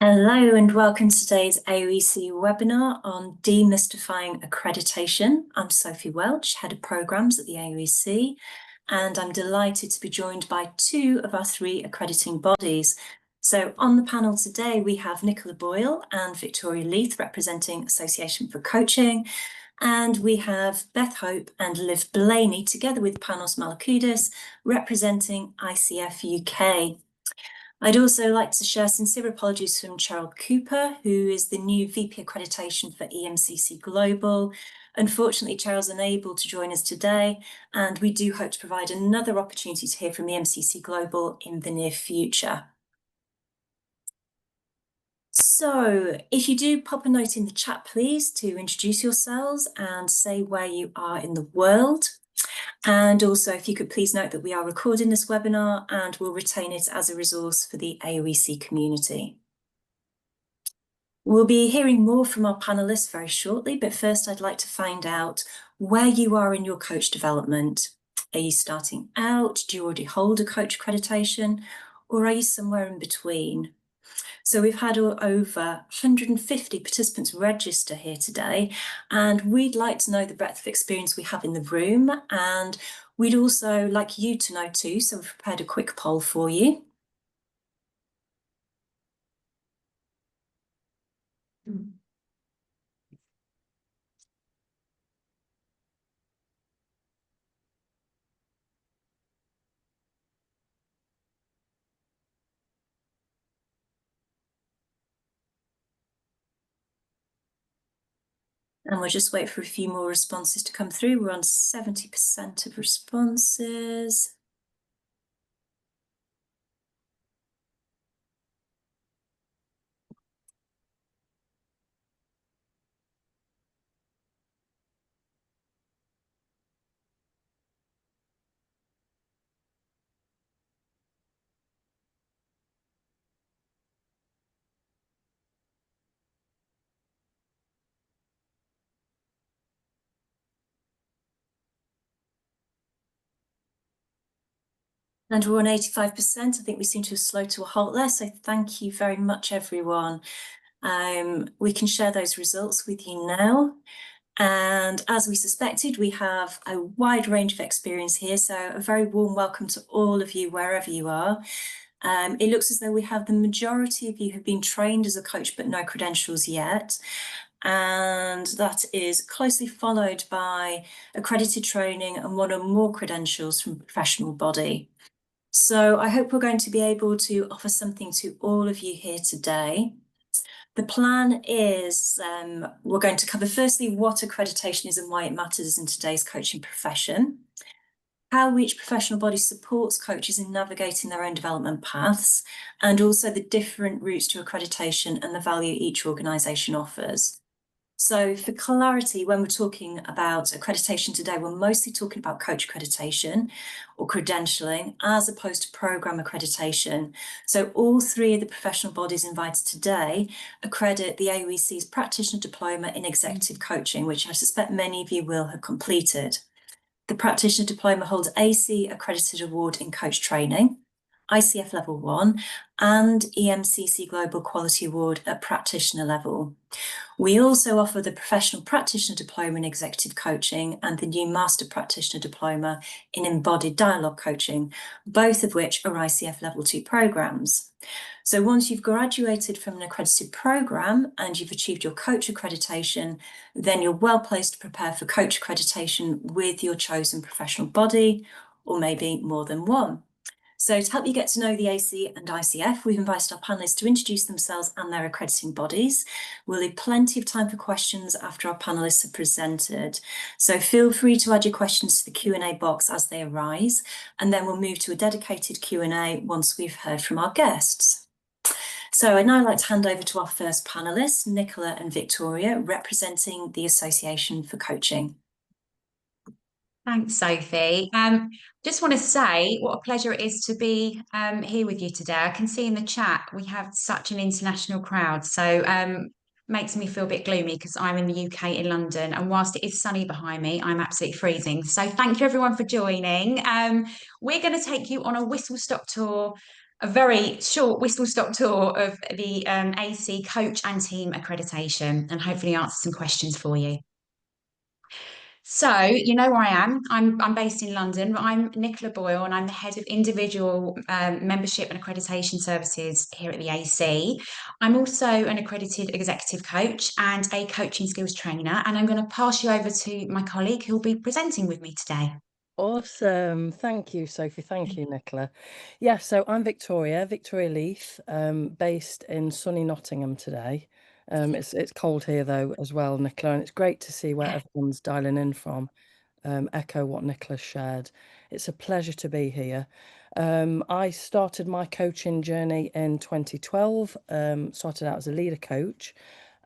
Hello and welcome to today's AOEC webinar on Demystifying Accreditation. I'm Sophie Welch, Head of Programmes at the AOEC, and I'm delighted to be joined by two of our three accrediting bodies. So on the panel today, we have Nicola Boyle and Victoria Leith representing Association for Coaching, and we have Beth Hope and Liv Blaney together with Panos Malakoudis representing ICF UK. I'd also like to share sincere apologies from Cheryl Cooper, who is the new VP Accreditation for EMCC Global. Unfortunately, Cheryl's unable to join us today, and we do hope to provide another opportunity to hear from the MCC Global in the near future. So if you do pop a note in the chat, please, to introduce yourselves and say where you are in the world. And also, if you could please note that we are recording this webinar and we'll retain it as a resource for the AOEC community. We'll be hearing more from our panelists very shortly, but first I'd like to find out where you are in your coach development. Are you starting out? Do you already hold a coach accreditation? Or are you somewhere in between? So we've had over 150 participants register here today, and we'd like to know the breadth of experience we have in the room, and we'd also like you to know too, so we've prepared a quick poll for you. And we'll just wait for a few more responses to come through. We're on 70% of responses. And we're on 85%. I think we seem to have slowed to a halt there. So thank you very much, everyone. We can share those results with you now. And as we suspected, we have a wide range of experience here. So a very warm welcome to all of you, wherever you are. It looks as though we have the majority of you have been trained as a coach, but no credentials yet. And that is closely followed by accredited training and one or more credentials from a professional body. So I hope we're going to be able to offer something to all of you here today. The plan is we're going to cover firstly what accreditation is and why it matters in today's coaching profession, how each professional body supports coaches in navigating their own development paths, and also the different routes to accreditation and the value each organisation offers. So for clarity, when we're talking about accreditation today, we're mostly talking about coach accreditation or credentialing as opposed to programme accreditation. So all three of the professional bodies invited today accredit the AOEC's Practitioner Diploma in Executive Coaching, which I suspect many of you will have completed. The Practitioner Diploma holds AC Accredited Award in Coach Training, ICF Level 1, and EMCC Global Quality Award at practitioner level. We also offer the Professional Practitioner Diploma in Executive Coaching and the new Master Practitioner Diploma in Embodied Dialogue Coaching, both of which are ICF Level 2 programmes. So once you've graduated from an accredited programme and you've achieved your coach accreditation, then you're well placed to prepare for coach accreditation with your chosen professional body, or maybe more than one. So to help you get to know the AC and ICF, we've invited our panellists to introduce themselves and their accrediting bodies. We'll leave plenty of time for questions after our panellists have presented. So feel free to add your questions to the Q&A box as they arise, and then we'll move to a dedicated Q&A once we've heard from our guests. So I'd now like to hand over to our first panellists, Nicola and Victoria, representing the Association for Coaching. Thanks, Sophie. Just want to say what a pleasure it is to be here with you today. I can see in the chat we have such an international crowd, so makes me feel a bit gloomy because I'm in the UK in London, and whilst it is sunny behind me, I'm absolutely freezing. So thank you everyone for joining. We're going to take you on a whistle-stop tour a very short whistle-stop tour of the AC coach and team accreditation, and hopefully answer some questions for you. So you know where I am. I'm based in London, but I'm Nicola Boyle, and I'm the head of individual membership and accreditation services here at the AC. I'm also an accredited executive coach and a coaching skills trainer, and I'm going to pass you over to my colleague who'll be presenting with me today. Awesome. Thank you, Sophie. Thank you, Nicola. Yeah, so I'm Victoria Leith, based in sunny Nottingham today. It's cold here though as well, Nicola, and it's great to see where everyone's dialing in from. Echo what Nicola shared. It's a pleasure to be here. I started my coaching journey in 2012, started out as a leader coach.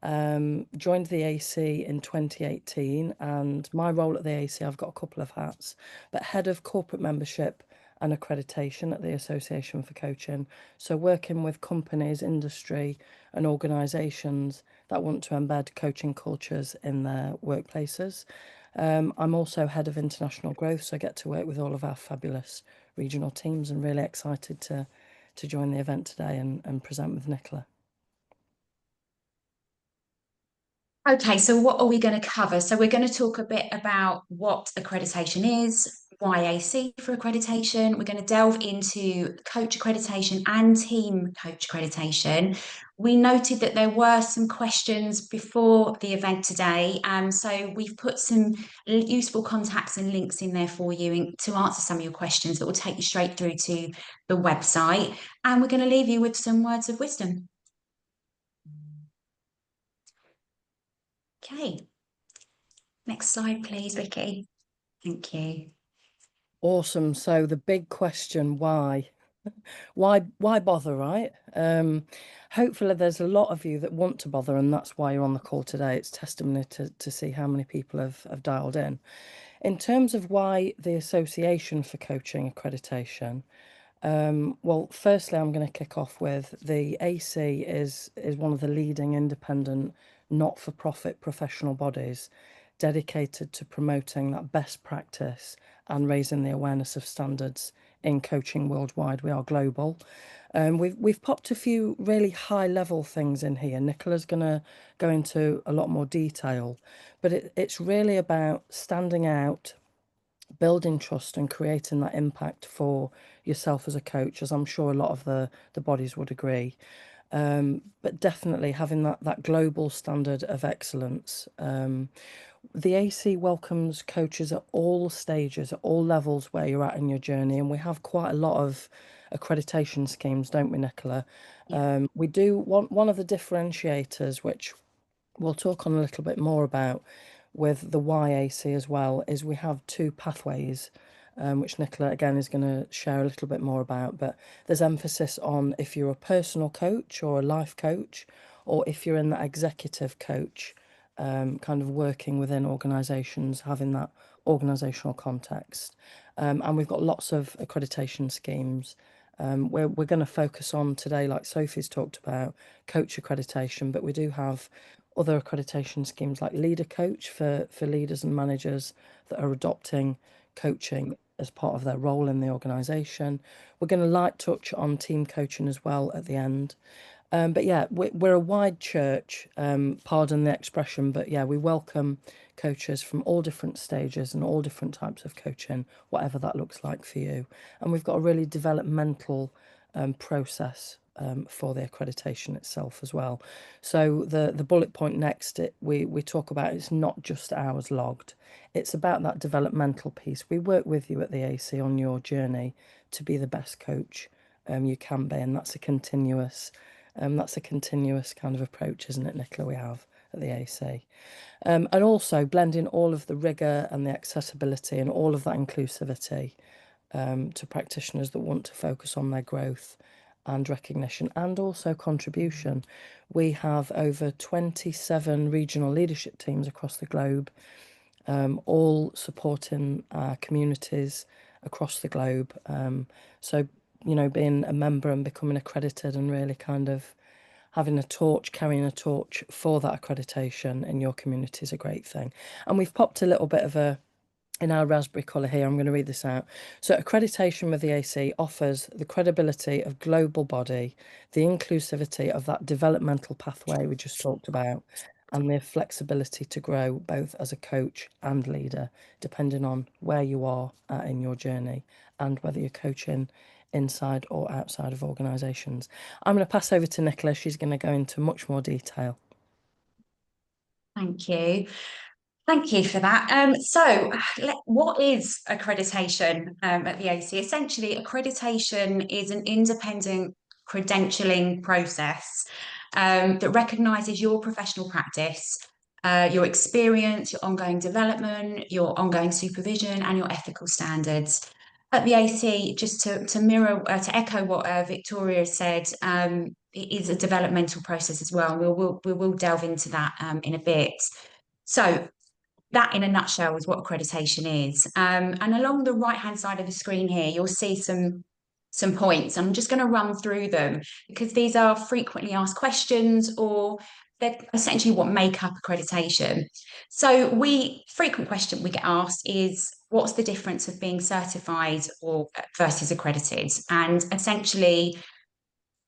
Joined the AC in 2018, and my role at the AC, I've got a couple of hats, but head of corporate membership and accreditation at the Association for Coaching. So working with companies, industry, and organisations that want to embed coaching cultures in their workplaces. I'm also head of international growth, so I get to work with all of our fabulous regional teams, and really excited to join the event today and present with Nicola. Okay, so what are we going to cover? So we're going to talk a bit about what accreditation is, why AC for accreditation. We're going to delve into coach accreditation and team coach accreditation. We noted that there were some questions before the event today, so we've put some useful contacts and links in there for you to answer some of your questions that will take you straight through to the website. And we're going to leave you with some words of wisdom. Okay. Next slide, please, Vicky. Thank you. Awesome. So the big question, why? Why bother, right? Hopefully there's a lot of you that want to bother, and that's why you're on the call today. It's testimony to see how many people have dialed in. In terms of why the Association for Coaching Accreditation, well, firstly, I'm going to kick off with the AC is one of the leading independent, not-for-profit professional bodies dedicated to promoting that best practice and raising the awareness of standards in coaching worldwide. We are global. We've popped a few really high-level things in here. Nicola's going to go into a lot more detail, but it's really about standing out, building trust and creating that impact for yourself as a coach, as I'm sure a lot of the bodies would agree. But definitely having that global standard of excellence. The AC welcomes coaches at all stages, at all levels where you're at in your journey, and we have quite a lot of accreditation schemes, don't we, Nicola? We do one of the differentiators, which we'll talk on a little bit more about with the YAC as well, is we have two pathways, which Nicola again is going to share a little bit more about. But there's emphasis on if you're a personal coach or a life coach, or if you're in that executive coach, kind of working within organisations, having that organisational context. And we've got lots of accreditation schemes. We're going to focus on today, like Sophie's talked about, coach accreditation, but we do have other accreditation schemes like leader coach for leaders and managers that are adopting coaching as part of their role in the organisation. We're going to light touch on team coaching as well at the end. But yeah, we're a wide church, pardon the expression, but yeah, we welcome coaches from all different stages and all different types of coaching, whatever that looks like for you. And we've got a really developmental process for the accreditation itself as well. So the bullet point next, we talk about it's not just hours logged. It's about that developmental piece. We work with you at the AC on your journey to be the best coach you can be, and that's a continuous kind of approach, isn't it, Nicola, we have at the AC. And also blending all of the rigour and the accessibility and all of that inclusivity to practitioners that want to focus on their growth and recognition and also contribution. We have over 27 regional leadership teams across the globe, all supporting our communities across the globe. So, you know, being a member and becoming accredited and really kind of having a torch, carrying a torch for that accreditation in your community is a great thing. And we've popped a little bit of a in our raspberry colour here. I'm going to read this out. So accreditation with the AC offers the credibility of global body, the inclusivity of that developmental pathway we just talked about, and the flexibility to grow both as a coach and leader, depending on where you are in your journey and whether you're coaching inside or outside of organisations. I'm going to pass over to Nicola. She's going to go into much more detail. Thank you. Thank you for that. So what is accreditation at the AC? Essentially, accreditation is an independent credentialing process that recognises your professional practice, your experience, your ongoing development, your ongoing supervision, and your ethical standards. At the AC, just to mirror, to echo what Victoria said, it is a developmental process as well. We will delve into that in a bit. So that in a nutshell is what accreditation is. And along the right-hand side of the screen here, you'll see some points. I'm just going to run through them because these are frequently asked questions, or they're essentially what make up accreditation. So frequent question we get asked is, what's the difference of being certified or versus accredited? And essentially,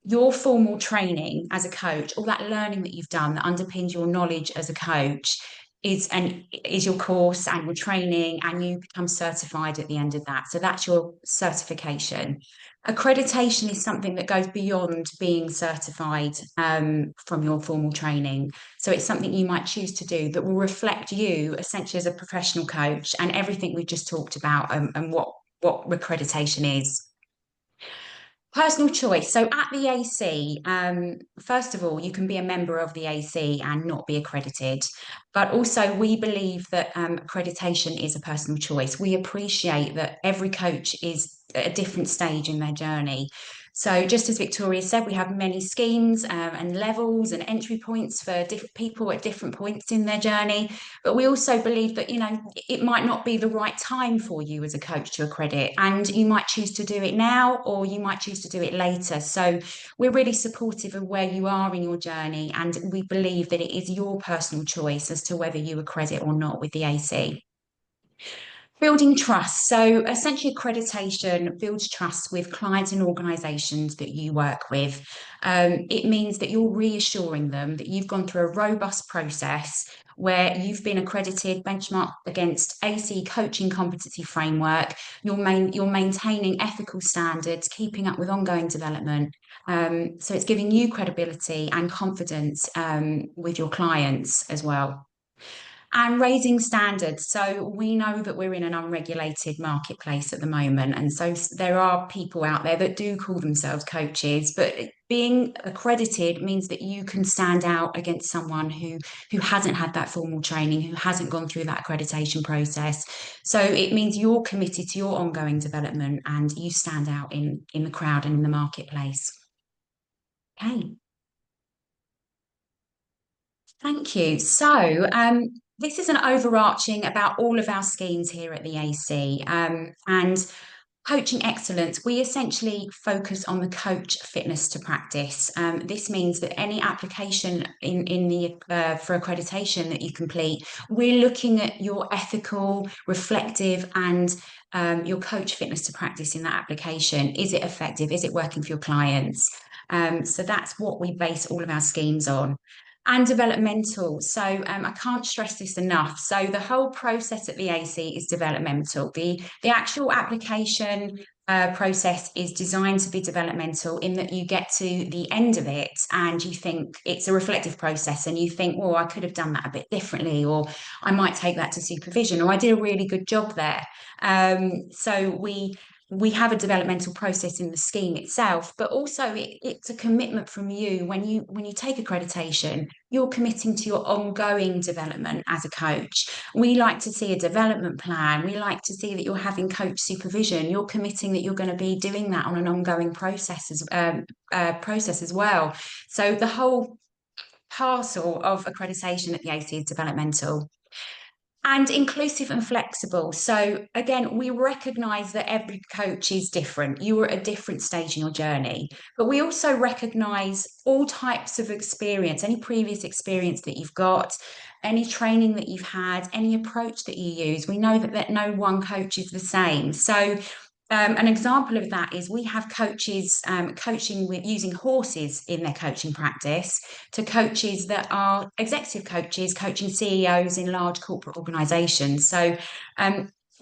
your formal training as a coach, all that learning that you've done that underpins your knowledge as a coach is your course and your training, and you become certified at the end of that. So that's your certification. Accreditation is something that goes beyond being certified from your formal training. So it's something you might choose to do that will reflect you essentially as a professional coach and everything we just talked about, and what accreditation is. Personal choice. So at the AC, first of all, you can be a member of the AC and not be accredited. But also, we believe that accreditation is a personal choice. We appreciate that every coach is at a different stage in their journey. So just as Victoria said, we have many schemes and levels and entry points for different people at different points in their journey. But we also believe that, it might not be the right time for you as a coach to accredit, and you might choose to do it now, or you might choose to do it later. So we're really supportive of where you are in your journey, and we believe that it is your personal choice as to whether you accredit or not with the AC. Building trust. So essentially, accreditation builds trust with clients and organisations that you work with. It means that you're reassuring them that you've gone through a robust process where you've been accredited, benchmarked against AC coaching competency framework. You're maintaining ethical standards, keeping up with ongoing development. So it's giving you credibility and confidence with your clients as well. And raising standards. So we know that we're in an unregulated marketplace at the moment. And so there are people out there that do call themselves coaches, but being accredited means that you can stand out against someone who hasn't had that formal training, who hasn't gone through that accreditation process. So it means you're committed to your ongoing development and you stand out in the crowd and in the marketplace. Okay. Thank you. So this is an overarching about all of our schemes here at the AC, and coaching excellence. We essentially focus on the coach fitness to practice. This means that any application for accreditation that you complete, we're looking at your ethical, reflective, and your coach fitness to practice in that application. Is it effective? Is it working for your clients? So that's what we base all of our schemes on. And developmental. So I can't stress this enough. So the whole process at the AC is developmental. The actual application process is designed to be developmental in that you get to the end of it and you think it's a reflective process and you think, well, I could have done that a bit differently, or I might take that to supervision, or I did a really good job there. So we have a developmental process in the scheme itself, but also it's a commitment from you. When you take accreditation, you're committing to your ongoing development as a coach. We like to see a development plan. We like to see that you're having coach supervision. You're committing that you're going to be doing that on an ongoing process as well. So the whole parcel of accreditation at the AC is developmental. And inclusive and flexible. So again, we recognise that every coach is different. You are at a different stage in your journey, but we also recognise all types of experience, any previous experience that you've got, any training that you've had, any approach that you use. We know that no one coach is the same. So an example of that is we have coaches coaching with using horses in their coaching practice, to coaches that are executive coaches coaching CEOs in large corporate organizations. So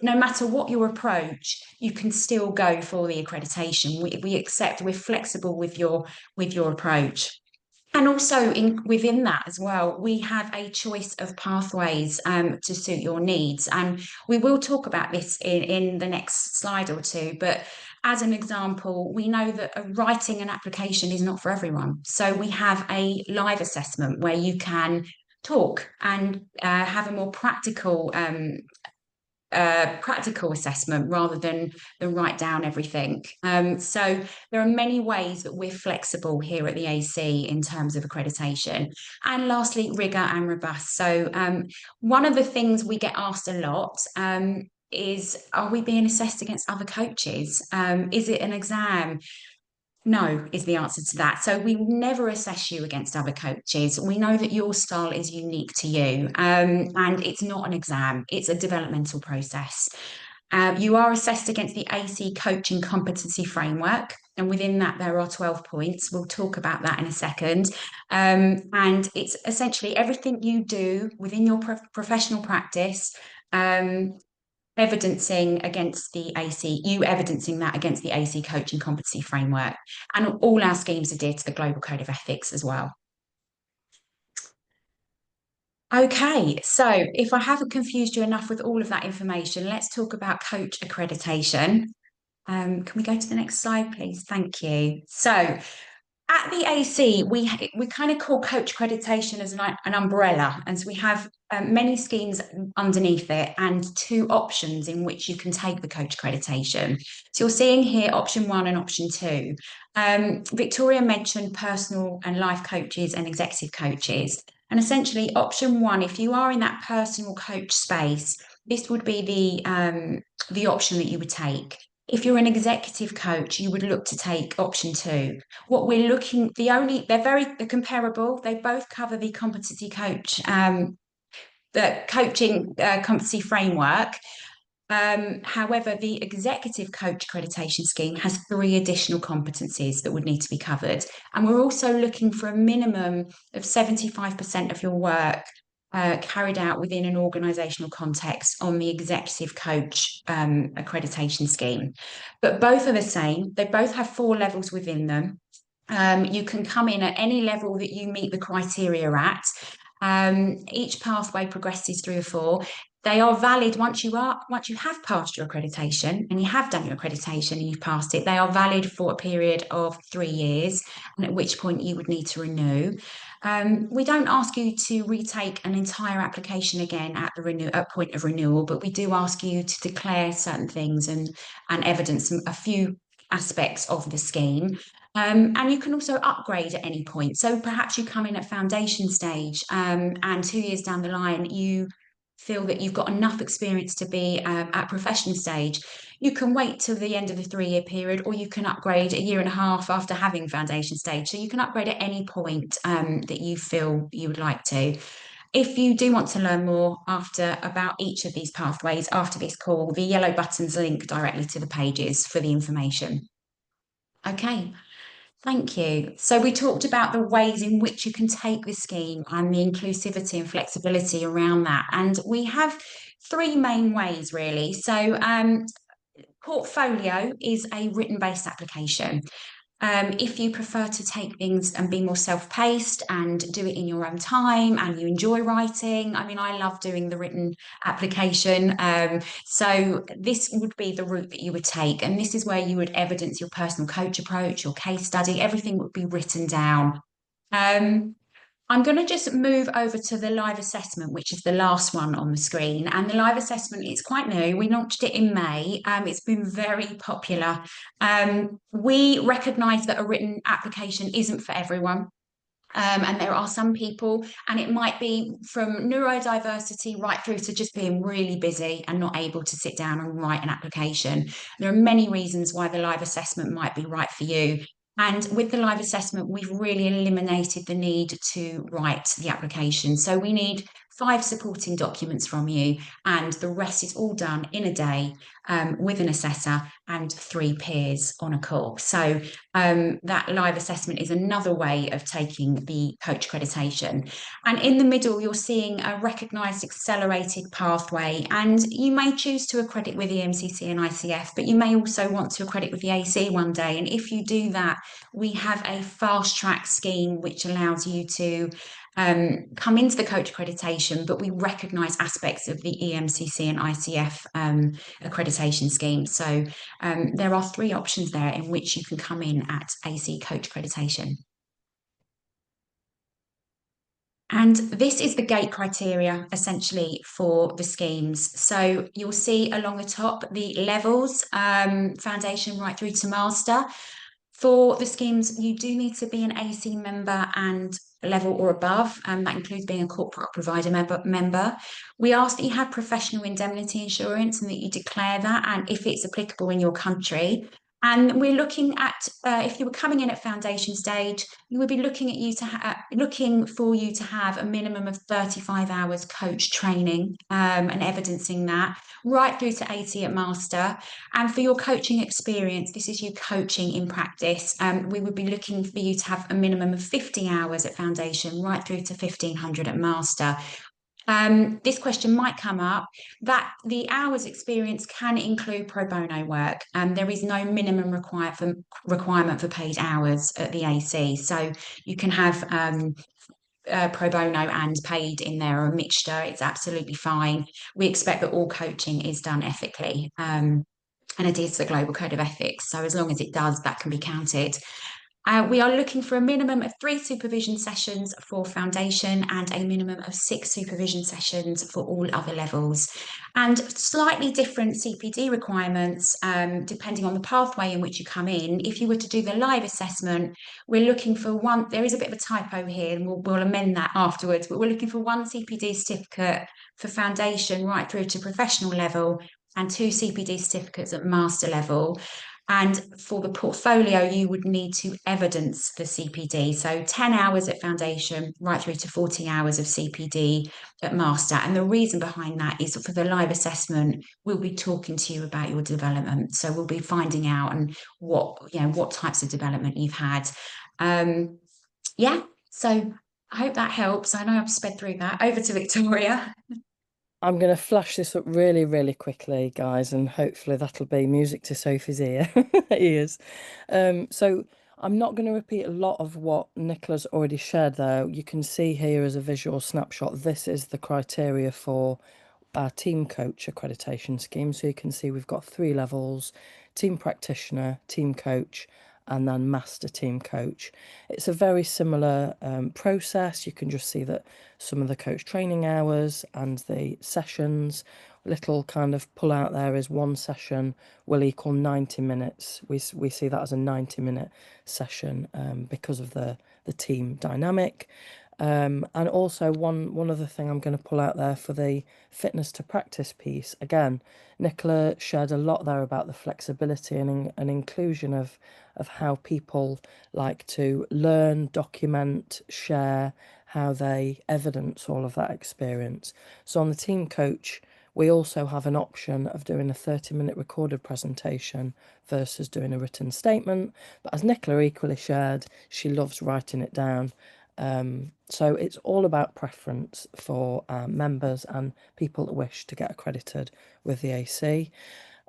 no matter what your approach, you can still go for the accreditation. We accept, we're flexible with your approach. And also within that as well, we have a choice of pathways to suit your needs. And we will talk about this in the next slide or two. But as an example, we know that writing an application is not for everyone. So we have a live assessment where you can talk and have a more practical assessment rather than write down everything. So there are many ways that we're flexible here at the AC in terms of accreditation. And lastly, rigor and robust. So one of the things we get asked a lot is, are we being assessed against other coaches? Is it an exam? No, is the answer to that. So we never assess you against other coaches. We know that your style is unique to you, and it's not an exam, it's a developmental process. You are assessed against the AC Coaching Competency Framework, and within that there are 12 points. We'll talk about that in a second. And it's essentially everything you do within your professional practice, evidencing that against the AC Coaching Competency Framework. And all our schemes adhere to the Global Code of Ethics as well. Okay, so if I haven't confused you enough with all of that information, let's talk about coach accreditation. Can we go to the next slide, please? Thank you. So at the AC, we kind of call coach accreditation as an umbrella, and so we have many schemes underneath it and 2 options in which you can take the coach accreditation. So you're seeing here option 1 and option 2. Victoria mentioned personal and life coaches and executive coaches, and essentially option 1, if you are in that personal coach space, this would be the option that you would take. If you're an executive coach, you would look to take option 2. What we're looking, they're comparable. They both cover the competency coach, the coaching competency framework. However, the executive coach accreditation scheme has 3 additional competencies that would need to be covered. And we're also looking for a minimum of 75% of your work carried out within an organisational context on the executive coach accreditation scheme. But both are the same. They both have 4 levels within them. You can come in at any level that you meet the criteria at. Each pathway progresses through the 4. They are valid once you have passed your accreditation and you have done your accreditation and you've passed it. They are valid for a period of 3 years, and at which point you would need to renew. We don't ask you to retake an entire application again at point of renewal, but we do ask you to declare certain things and evidence a few aspects of the scheme. And you can also upgrade at any point. So perhaps you come in at foundation stage, and 2 years down the line, you feel that you've got enough experience to be at professional stage. You can wait till the end of the 3-year period, or you can upgrade 1.5 years after having foundation stage. So you can upgrade at any point that you feel you would like to. If you do want to learn more about each of these pathways after this call, the yellow buttons link directly to the pages for the information. Okay. Thank you. So we talked about the ways in which you can take this scheme and the inclusivity and flexibility around that. And we have 3 main ways, really. So portfolio is a written-based application. If you prefer to take things and be more self-paced and do it in your own time and you enjoy writing, I mean, I love doing the written application. So this would be the route that you would take. And this is where you would evidence your personal coach approach, your case study, everything would be written down. I'm going to just move over to the live assessment, which is the last one on the screen. And the live assessment is quite new. We launched it in May. It's been very popular. We recognise that a written application isn't for everyone. And there are some people, and it might be from neurodiversity right through to just being really busy and not able to sit down and write an application. There are many reasons why the live assessment might be right for you. And with the live assessment, we've really eliminated the need to write the application. So we need 5 supporting documents from you, and the rest is all done in a day with an assessor and 3 peers on a call. So that live assessment is another way of taking the coach accreditation. And in the middle, you're seeing a recognised accelerated pathway, and you may choose to accredit with the EMCC and ICF, but you may also want to accredit with the AC one day. And if you do that, we have a fast track scheme which allows you to come into the coach accreditation, but we recognise aspects of the EMCC and ICF accreditation scheme. So there are 3 options there in which you can come in at AC coach accreditation. And this is the gate criteria essentially for the schemes. So you'll see along the top the levels, foundation right through to master. For the schemes, you do need to be an AC member and level or above, and that includes being a corporate provider member. We ask that you have professional indemnity insurance and that you declare that, and if it's applicable in your country. And we're looking at, if you were coming in at foundation stage, you would be looking at you to looking for you to have a minimum of 35 hours coach training and evidencing that, right through to 80 at master. And for your coaching experience, this is you coaching in practice. We would be looking for you to have a minimum of 50 hours at foundation, right through to 1500 at master. This question might come up, that the hours experience can include pro bono work, and there is no minimum requirement for paid hours at the AC. So you can have pro bono and paid in there, or a mixture. It's absolutely fine. We expect that all coaching is done ethically and adheres to the Global Code of Ethics. So as long as it does, that can be counted. We are looking for a minimum of 3 supervision sessions for foundation and a minimum of 6 supervision sessions for all other levels. And slightly different CPD requirements depending on the pathway in which you come in. If you were to do the live assessment, we're looking for 1, there is a bit of a typo here and we'll amend that afterwards, but we're looking for 1 CPD certificate for foundation right through to professional level, and 2 CPD certificates at master level. And for the portfolio, you would need to evidence the CPD. So 10 hours at foundation, right through to 40 hours of CPD at master. And the reason behind that is for the live assessment, we'll be talking to you about your development. So we'll be finding out and what types of development you've had. Yeah, so I hope that helps. I know I've sped through that. Over to Victoria. I'm going to flash this up really, really quickly, guys, and hopefully that'll be music to Sophie's ears. So I'm not going to repeat a lot of what Nicola's already shared there. You can see here as a visual snapshot, this is the criteria for our team coach accreditation scheme. So you can see we've got 3 levels: team practitioner, team coach, and then master team coach. It's a very similar process. You can just see that some of the coach training hours and the sessions, little kind of pull out there is 1 session will equal 90 minutes. We see that as a 90-minute session because of the team dynamic. And also one other thing I'm going to pull out there for the fitness to practice piece. Again, Nicola shared a lot there about the flexibility and inclusion of how people like to learn, document, share, how they evidence all of that experience. So on the team coach, we also have an option of doing a 30-minute recorded presentation versus doing a written statement. But as Nicola equally shared, she loves writing it down. So it's all about preference for members and people that wish to get accredited with the AC.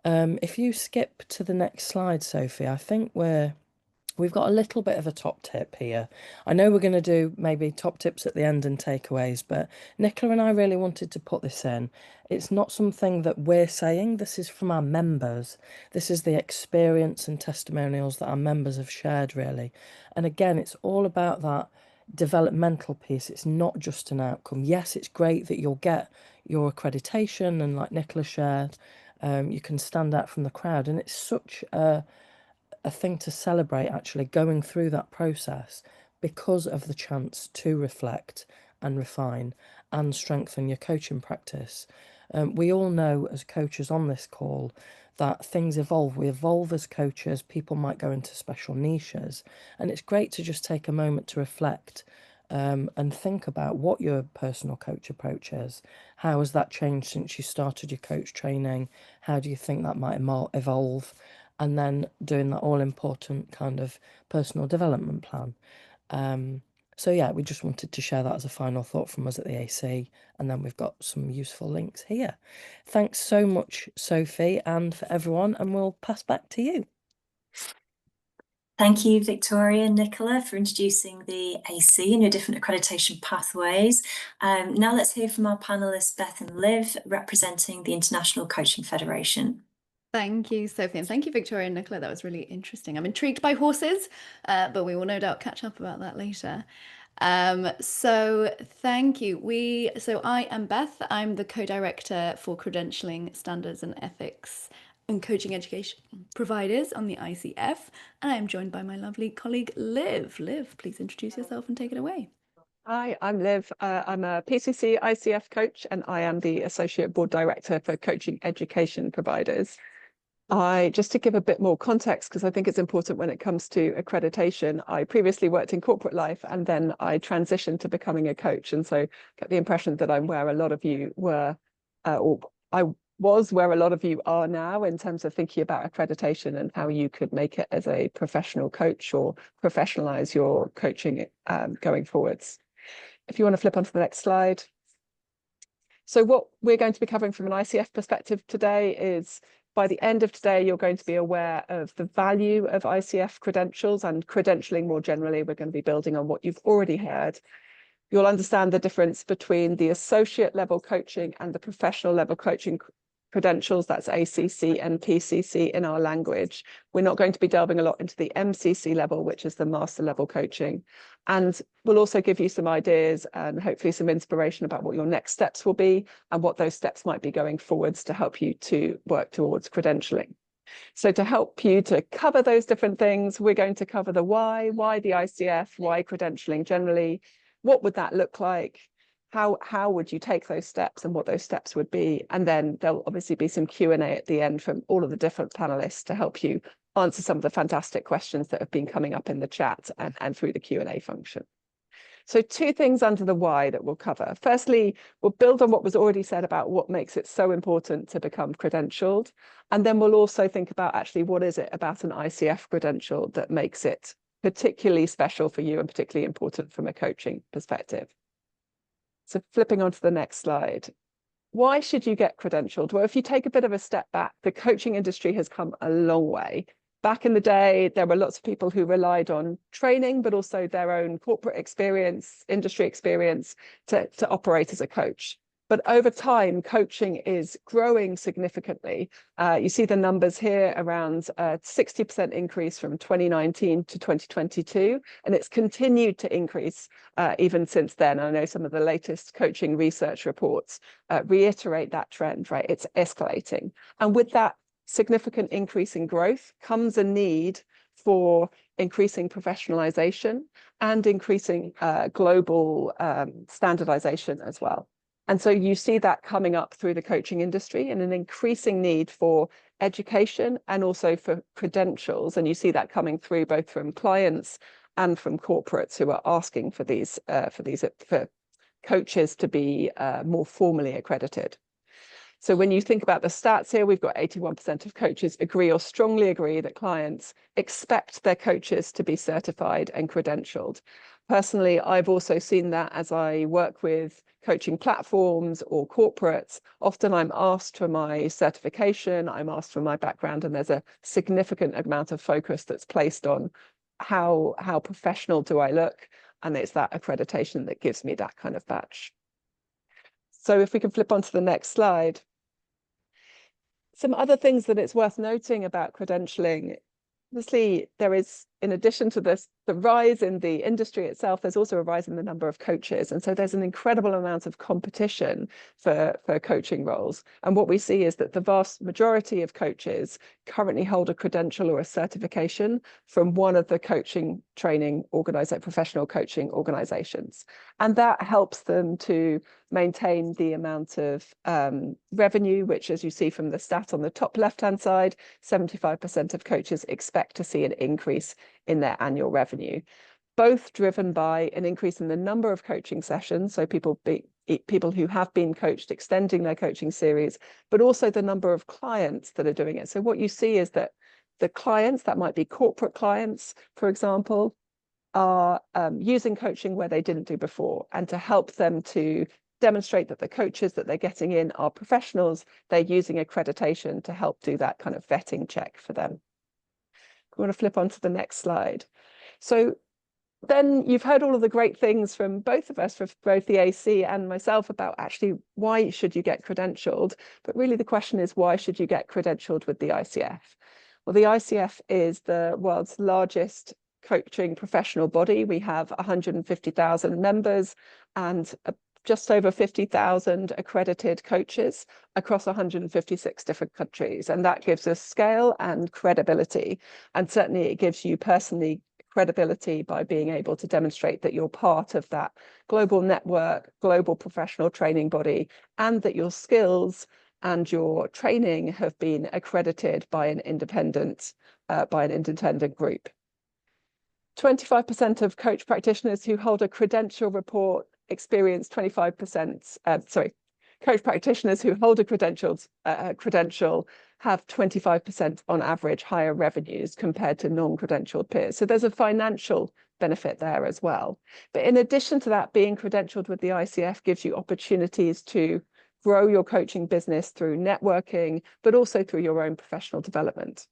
If you skip to the next slide, Sophie, I think we've got a little bit of a top tip here. I know we're going to do maybe top tips at the end and takeaways, but Nicola and I really wanted to put this in. It's not something that we're saying. This is from our members. This is the experience and testimonials that our members have shared, really. And again, it's all about that developmental piece. It's not just an outcome. Yes, it's great that you'll get your accreditation, and like Nicola shared, you can stand out from the crowd, and it's such a thing to celebrate, actually, going through that process, because of the chance to reflect and refine and strengthen your coaching practice. We all know as coaches on this call that things evolve. We evolve as coaches. People might go into special niches, and it's great to just take a moment to reflect and think about what your personal coach approach is. How has that changed since you started your coach training? How do you think that might evolve? And then doing that all important kind of personal development plan. So yeah, we just wanted to share that as a final thought from us at the AC, and then we've got some useful links here. Thanks so much, Sophie, and for everyone, and we'll pass back to you. Thank you, Victoria and Nicola, for introducing the AC and your different accreditation pathways. Now let's hear from our panellists, Beth and Liv, representing the International Coaching Federation. Thank you, Sophie, and thank you, Victoria and Nicola. That was really interesting. I'm intrigued by horses, but we will no doubt catch up about that later. So thank you. So I am Beth. I'm the co-director for credentialing, standards and ethics and coaching education providers on the ICF, and I am joined by my lovely colleague Liv. Liv, please introduce yourself and take it away. Hi, I'm Liv. I'm a PCC ICF coach, and I am the Associate Board Director for Coaching Education Providers. Just to give a bit more context, because I think it's important when it comes to accreditation, I previously worked in corporate life and then I transitioned to becoming a coach. And so get the impression that I'm where a lot of you were, or I was where a lot of you are now in terms of thinking about accreditation and how you could make it as a professional coach or professionalize your coaching going forwards. If you want to flip onto the next slide. So what we're going to be covering from an ICF perspective today is, by the end of today, you're going to be aware of the value of ICF credentials and credentialing more generally. We're going to be building on what you've already heard. You'll understand the difference between the associate level coaching and the professional level coaching credentials. That's ACC and PCC in our language. We're not going to be delving a lot into the MCC level, which is the master level coaching. And we'll also give you some ideas and hopefully some inspiration about what your next steps will be and what those steps might be going forwards to help you to work towards credentialing. So to help you to cover those different things, we're going to cover the why the ICF, why credentialing generally, what would that look like? How would you take those steps and what those steps would be? And then there'll obviously be some Q&A at the end from all of the different panelists to help you answer some of the fantastic questions that have been coming up in the chat and through the Q&A function. So two things under the why that we'll cover. Firstly, we'll build on what was already said about what makes it so important to become credentialed. And then we'll also think about actually what is it about an ICF credential that makes it particularly special for you and particularly important from a coaching perspective. So flipping on to the next slide. Why should you get credentialed? Well, if you take a bit of a step back, the coaching industry has come a long way. Back in the day, there were lots of people who relied on training, but also their own corporate experience, industry experience to operate as a coach. But over time, coaching is growing significantly. You see the numbers here, around 60% increase from 2019 to 2022, and it's continued to increase even since then. I know some of the latest coaching research reports reiterate that trend, right? It's escalating. And with that significant increase in growth comes a need for increasing professionalization and increasing global standardization as well. And so you see that coming up through the coaching industry and an increasing need for education and also for credentials. And you see that coming through both from clients and from corporates who are asking for for coaches to be more formally accredited. So when you think about the stats here, we've got 81% of coaches agree or strongly agree that clients expect their coaches to be certified and credentialed. Personally, I've also seen that as I work with coaching platforms or corporates. Often I'm asked for my certification, I'm asked for my background, and there's a significant amount of focus that's placed on how professional do I look? And it's that accreditation that gives me that kind of badge. So if we can flip on to the next slide. Some other things that it's worth noting about credentialing. Obviously, there is, in addition to this, the rise in the industry itself, there's also a rise in the number of coaches. And so there's an incredible amount of competition for coaching roles. And what we see is that the vast majority of coaches currently hold a credential or a certification from one of the coaching training professional coaching organizations. And that helps them to maintain the amount of revenue, which, as you see from the stat on the top left-hand side, 75% of coaches expect to see an increase in their annual revenue. both driven by an increase in the number of coaching sessions, so people who have been coached extending their coaching series, but also the number of clients that are doing it. So what you see is that the clients, that might be corporate clients, for example, are using coaching where they didn't do before, and to help them to demonstrate that the coaches that they're getting in are professionals, they're using accreditation to help do that kind of vetting check for them. We want to flip on to the next slide. So then you've heard all of the great things from both of us, from both the AC and myself, about actually why should you get credentialed? But really the question is, why should you get credentialed with the ICF? Well, the ICF is the world's largest coaching professional body. We have 150,000 members and just over 50,000 accredited coaches across 156 different countries. And that gives us scale and credibility. And certainly it gives you personally credibility by being able to demonstrate that you're part of that global network, global professional training body, and that your skills and your training have been accredited by an independent group. 25% of coach practitioners who hold a credential report experience 25%, coach practitioners who hold a credential have 25% on average higher revenues compared to non-credentialed peers. So there's a financial benefit there as well. But in addition to that, being credentialed with the ICF gives you opportunities to grow your coaching business through networking, but also through your own professional development.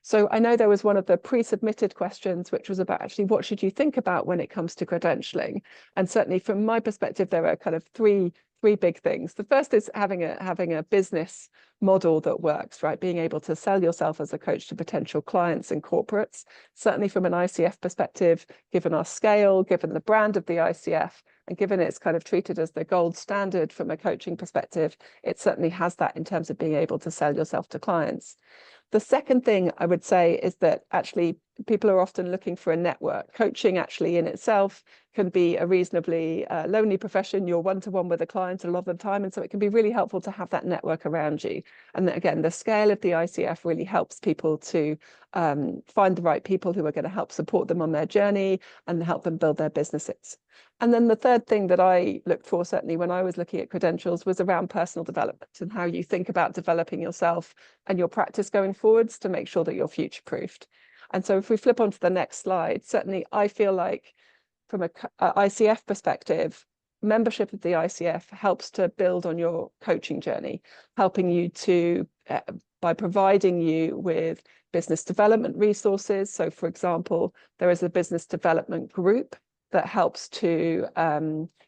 So I know there was one of the pre-submitted questions, which was about actually what should you think about when it comes to credentialing? And certainly from my perspective, there are kind of three big things. The first is having a business model that works, right? Being able to sell yourself as a coach to potential clients and corporates. Certainly from an ICF perspective, given our scale, given the brand of the ICF, and given it's kind of treated as the gold standard from a coaching perspective, it certainly has that in terms of being able to sell yourself to clients. The second thing I would say is that actually people are often looking for a network. Coaching actually in itself can be a reasonably lonely profession. You're one-to-one with a client a lot of the time, and so it can be really helpful to have that network around you. And again, the scale of the ICF really helps people to find the right people who are going to help support them on their journey and help them build their businesses. And then the third thing that I looked for, certainly when I was looking at credentials, was around personal development and how you think about developing yourself and your practice going forwards to make sure that you're future-proofed. And so if we flip on to the next slide, certainly I feel like from a ICF perspective, membership of the ICF helps to build on your coaching journey, helping you to, by providing you with business development resources. So for example, there is a business development group that helps to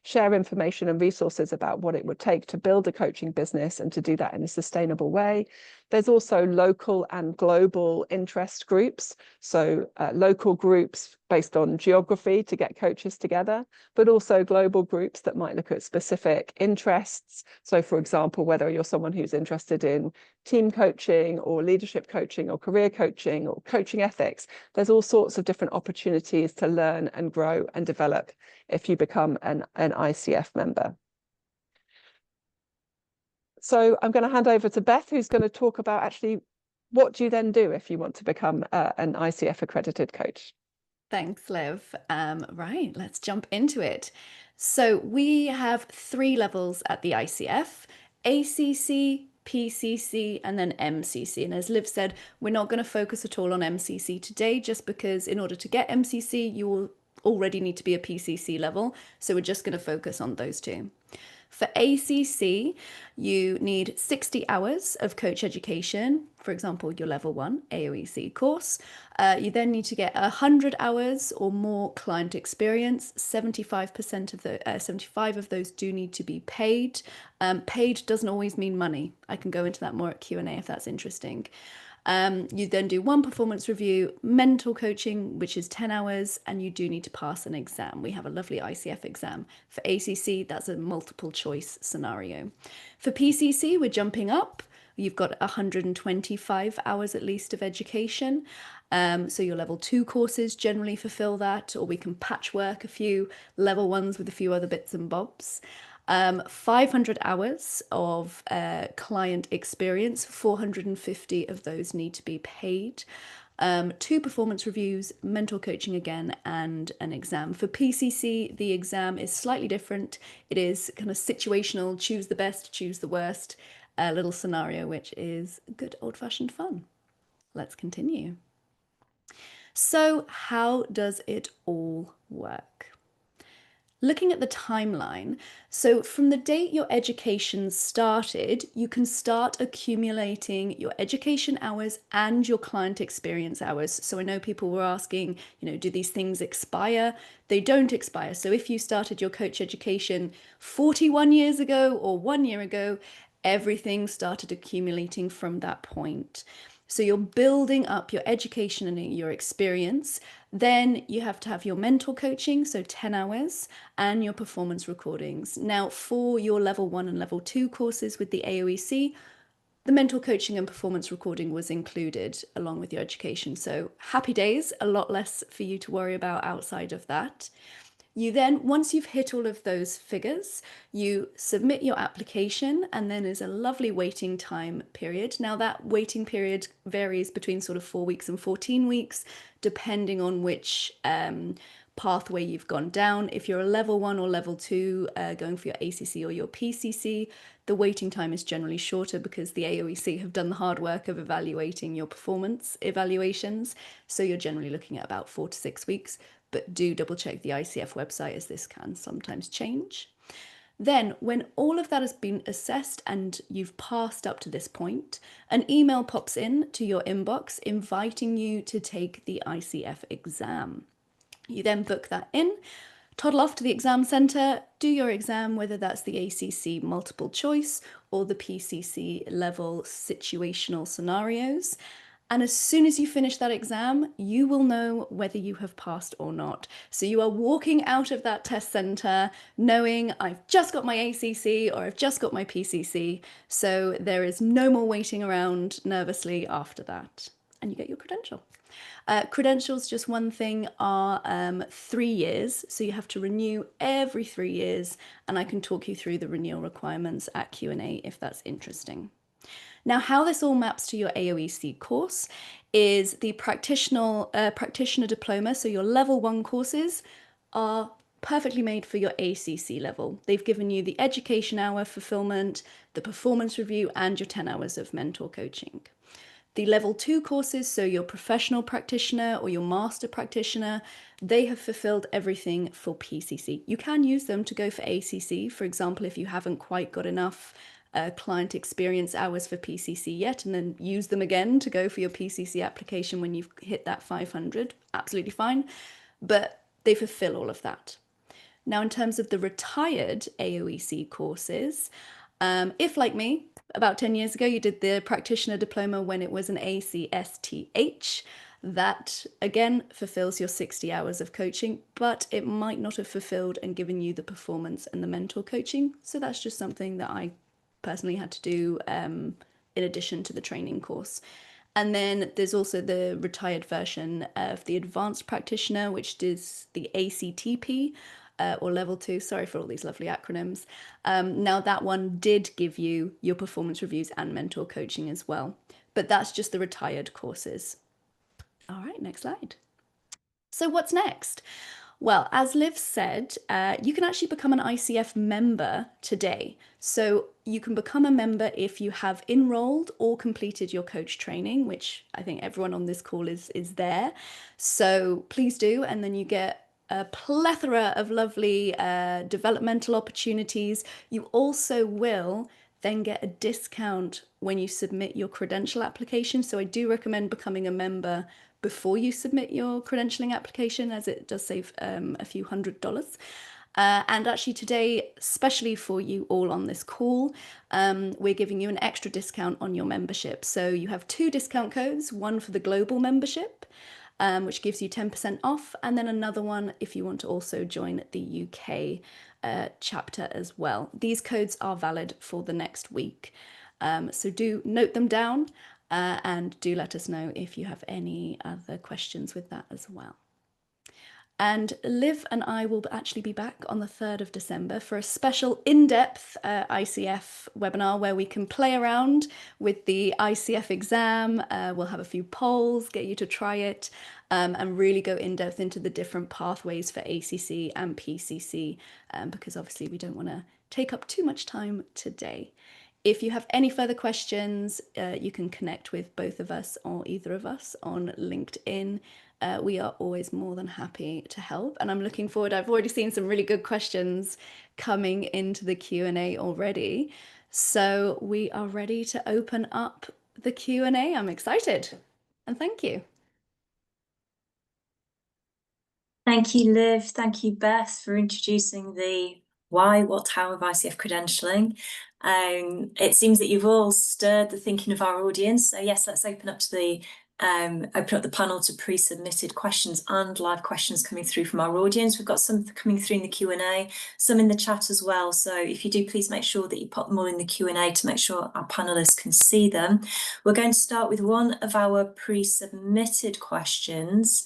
share information and resources about what it would take to build a coaching business and to do that in a sustainable way. There's also local and global interest groups, so local groups based on geography to get coaches together, but also global groups that might look at specific interests. So for example, whether you're someone who's interested in team coaching or leadership coaching or career coaching or coaching ethics, there's all sorts of different opportunities to learn and grow and develop if you become an ICF member. So I'm going to hand over to Beth, who's going to talk about actually what do you then do if you want to become an ICF accredited coach. Thanks, Liv. Right, let's jump into it. So we have 3 levels at the ICF: ACC, PCC, and then MCC. And as Liv said, we're not going to focus at all on MCC today, just because in order to get MCC, you will already need to be a PCC level. So we're just going to focus on those 2. For ACC, you need 60 hours of coach education, for example, your level 1 AOEC course. You then need to get 100 hours or more client experience. 75 of those do need to be paid. Paid doesn't always mean money. I can go into that more at Q&A if that's interesting. You then do 1 performance review, mental coaching, which is 10 hours, and you do need to pass an exam. We have a lovely ICF exam. For ACC, that's a multiple choice scenario. For PCC, we're jumping up. You've got 125 hours at least of education. So your level 2 courses generally fulfill that, or we can patchwork a few level 1s with a few other bits and bobs. 500 hours of client experience, 450 of those need to be paid. 2 performance reviews, mentor coaching again, and an exam. For PCC, the exam is slightly different. It is kind of situational, choose the best, choose the worst, a little scenario, which is good old-fashioned fun. Let's continue. So how does it all work? Looking at the timeline, so from the date your education started, you can start accumulating your education hours and your client experience hours. So I know people were asking, do these things expire? They don't expire. So if you started your coach education 41 years ago or 1 year ago, everything started accumulating from that point. So you're building up your education and your experience. Then you have to have your mentor coaching, so 10 hours, and your performance recordings. Now, for your level 1 and level 2 courses with the AOEC, the mentor coaching and performance recording was included along with your education. So happy days, a lot less for you to worry about outside of that. You then, once you've hit all of those figures, you submit your application, and then there's a lovely waiting time period. Now that waiting period varies between sort of 4 weeks and 14 weeks, depending on which pathway you've gone down. If you're a level 1 or level 2 going for your ACC or your PCC, the waiting time is generally shorter because the AOEC have done the hard work of evaluating your performance evaluations. So you're generally looking at about 4 to 6 weeks. But do double check the ICF website, as this can sometimes change. Then when all of that has been assessed and you've passed up to this point, an email pops in to your inbox inviting you to take the ICF exam. You then book that in, toddle off to the exam centre, do your exam, whether that's the ACC multiple choice or the PCC level situational scenarios. And as soon as you finish that exam, you will know whether you have passed or not. So you are walking out of that test centre knowing I've just got my ACC or I've just got my PCC. So there is no more waiting around nervously after that. And you get your credential. Credentials, just one thing, are 3 years. So you have to renew every 3 years. And I can talk you through the renewal requirements at Q&A if that's interesting. Now, how this all maps to your AOEC course is the practitioner diploma. So your level 1 courses are perfectly made for your ACC level. They've given you the education hour fulfillment, the performance review, and your 10 hours of mentor coaching. The level 2 courses, so your professional practitioner or your master practitioner, they have fulfilled everything for PCC. You can use them to go for ACC, for example, if you haven't quite got enough client experience hours for PCC yet, and then use them again to go for your PCC application when you've hit that 500, absolutely fine, but they fulfill all of that. Now, in terms of the retired AOEC courses, if like me, about 10 years ago, you did the practitioner diploma when it was an ACSTH, that again fulfills your 60 hours of coaching, but it might not have fulfilled and given you the performance and the mentor coaching. So that's just something that I personally had to do in addition to the training course. And then there's also the retired version of the advanced practitioner, which is the ACTP or level 2. Sorry for all these lovely acronyms. Now that one did give you your performance reviews and mentor coaching as well, but that's just the retired courses. All right, next slide. So what's next? Well, as Liv said, you can actually become an ICF member today. So you can become a member if you have enrolled or completed your coach training, which I think everyone on this call is there. So please do, and then you get a plethora of lovely developmental opportunities. You also will then get a discount when you submit your credential application. So I do recommend becoming a member before you submit your credentialing application, as it does save a few $100s. And actually today, especially for you all on this call, we're giving you an extra discount on your membership. So you have 2 discount codes, one for the global membership, which gives you 10% off, and then another one if you want to also join the UK chapter as well. These codes are valid for the next week. So do note them down. And do let us know if you have any other questions with that as well. And Liv and I will actually be back on the 3rd of December for a special in-depth ICF webinar where we can play around with the ICF exam. We'll have a few polls, get you to try it, and really go in-depth into the different pathways for ACC and PCC, because obviously we don't want to take up too much time today. If you have any further questions, you can connect with both of us or either of us on LinkedIn. We are always more than happy to help, and I'm looking forward. I've already seen some really good questions coming into the Q&A already, so we are ready to open up the Q&A. I'm excited, and thank you. Thank you, Liv. Thank you, Beth, for introducing the why, what, how of ICF credentialing. It seems that you've all stirred the thinking of our audience. So yes, let's open up the panel to pre-submitted questions and live questions coming through from our audience. We've got some coming through in the Q&A, some in the chat as well. So if you do, please make sure that you pop them all in the Q&A to make sure our panelists can see them. We're going to start with one of our pre-submitted questions,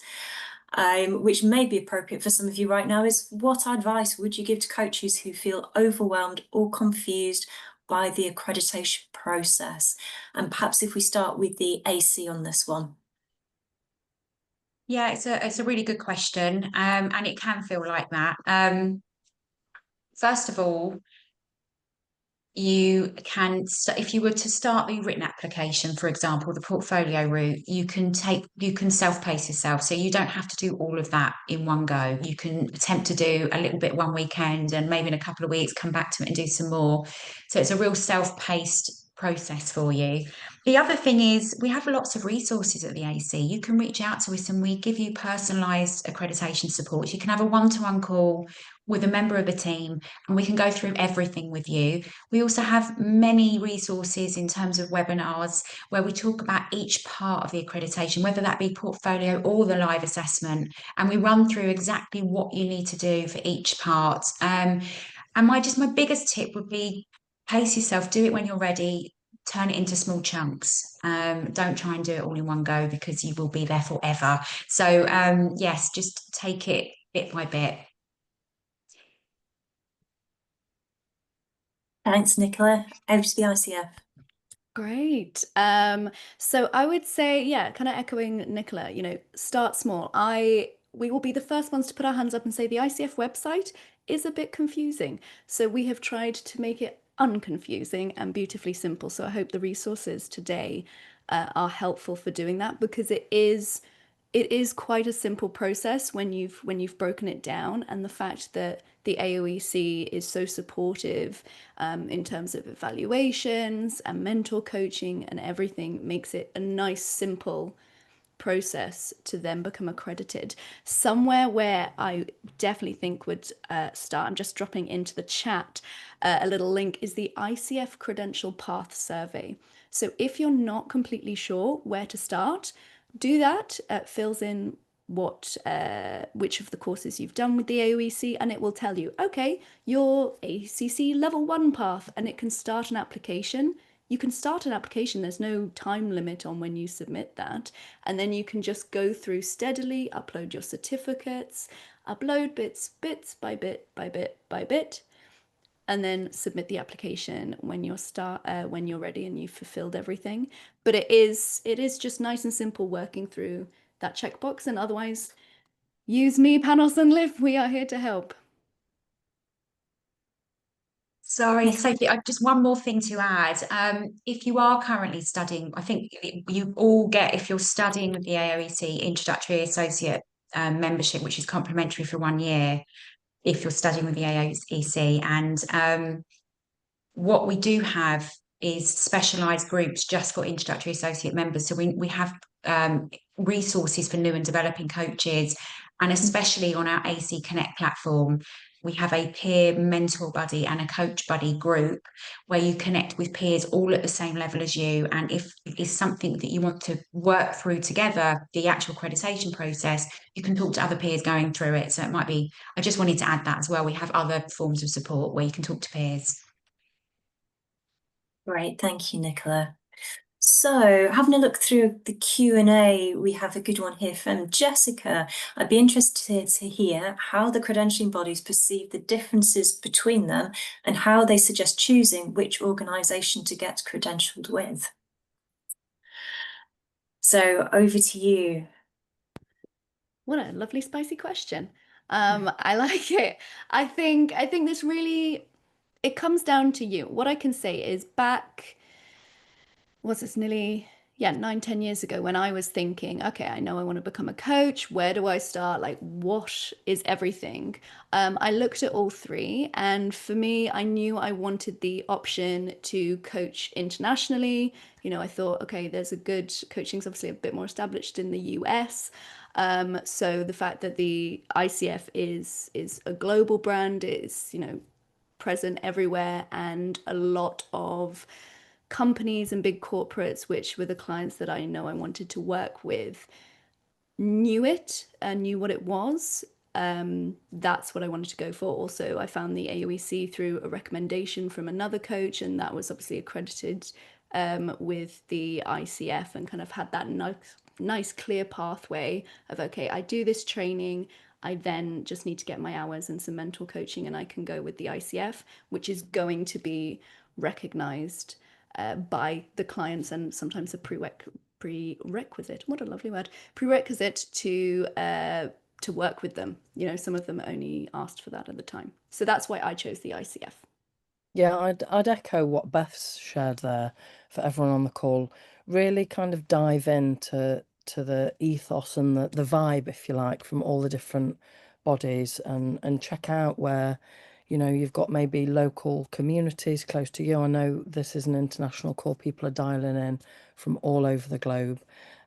which may be appropriate for some of you right now, is what advice would you give to coaches who feel overwhelmed or confused by the accreditation process? And perhaps if we start with the AC on this one. Yeah, it's a really good question, and it can feel like that. First of all, you can, if you were to start the written application, for example, the portfolio route, you can self-pace yourself. So you don't have to do all of that in one go. You can attempt to do a little bit one weekend and maybe in a couple of weeks come back to it and do some more. So it's a real self-paced process for you. The other thing is we have lots of resources at the AC. You can reach out to us and we give you personalised accreditation support. You can have a one-to-one call with a member of the team and we can go through everything with you. We also have many resources in terms of webinars where we talk about each part of the accreditation, whether that be portfolio or the live assessment, and we run through exactly what you need to do for each part. And my biggest tip would be pace yourself, do it when you're ready, turn it into small chunks. Don't try and do it all in one go because you will be there forever. So yes, just take it bit by bit. Thanks, Nicola. Over to the ICF. Great. So I would say, yeah, kind of echoing Nicola, start small. We will be the first ones to put our hands up and say the ICF website is a bit confusing. So we have tried to make it unconfusing and beautifully simple. So I hope the resources today are helpful for doing that, because it is quite a simple process when you've broken it down, and the fact that the AOEC is so supportive in terms of evaluations and mentor coaching and everything makes it a nice, simple process to then become accredited. Somewhere where I definitely think would start, I'm just dropping into the chat a little link, is the ICF Credential Path Survey. So if you're not completely sure where to start, do that. Fills in which of the courses you've done with the AOEC, and it will tell you, okay, your ACC level 1 path, and it can start an application. You can start an application, there's no time limit on when you submit that, and then you can just go through steadily, upload your certificates, upload bit by bit, and then submit the application when you're ready and you've fulfilled everything. But it is just nice and simple working through that checkbox, and otherwise use me, Panos and Liv. We are here to help. Sorry, Sophie, just one more thing to add. If you are currently studying, I think you all get, if you're studying with the AOEC Introductory Associate membership, which is complimentary for 1 year, if you're studying with the AOEC. And what we do have is specialised groups just for introductory associate members. So we have resources for new and developing coaches, and especially on our AC Connect platform, we have a peer mentor buddy and a coach buddy group where you connect with peers all at the same level as you. And if it's something that you want to work through together, the actual accreditation process, you can talk to other peers going through it. So it might be, I just wanted to add that as well. We have other forms of support where you can talk to peers. Great, thank you, Nicola. So having a look through the Q&A, we have a good one here from Jessica. I'd be interested to hear how the credentialing bodies perceive the differences between them and how they suggest choosing which organisation to get credentialed with. So over to you. What a lovely spicy question. I like it. I think this really, it comes down to you. What I can say is back, was this nearly, 9-10 years ago, when I was thinking, okay, I know I want to become a coach. Where do I start? Like, what is everything? I looked at all three, and for me, I knew I wanted the option to coach internationally. You know, I thought, okay, there's a good coaching's obviously a bit more established in the US. So the fact that the ICF is a global brand, is, you know, present everywhere, and a lot of companies and big corporates, which were the clients that I know I wanted to work with, knew it and knew what it was. That's what I wanted to go for. Also, I found the AOEC through a recommendation from another coach, and that was obviously accredited with the ICF, and kind of had that nice clear pathway of, okay, I do this training, I then just need to get my hours and some mental coaching, and I can go with the ICF, which is going to be recognized by the clients, and sometimes a prerequisite, what a lovely word, prerequisite to work with them. You know, some of them only asked for that at the time. So that's why I chose the ICF. Yeah, I'd echo what Beth's shared there for everyone on the call. Really kind of dive into the ethos and the vibe, if you like, from all the different bodies, and check out where, you know, you've got maybe local communities close to you. I know this is an international call. People are dialing in from all over the globe.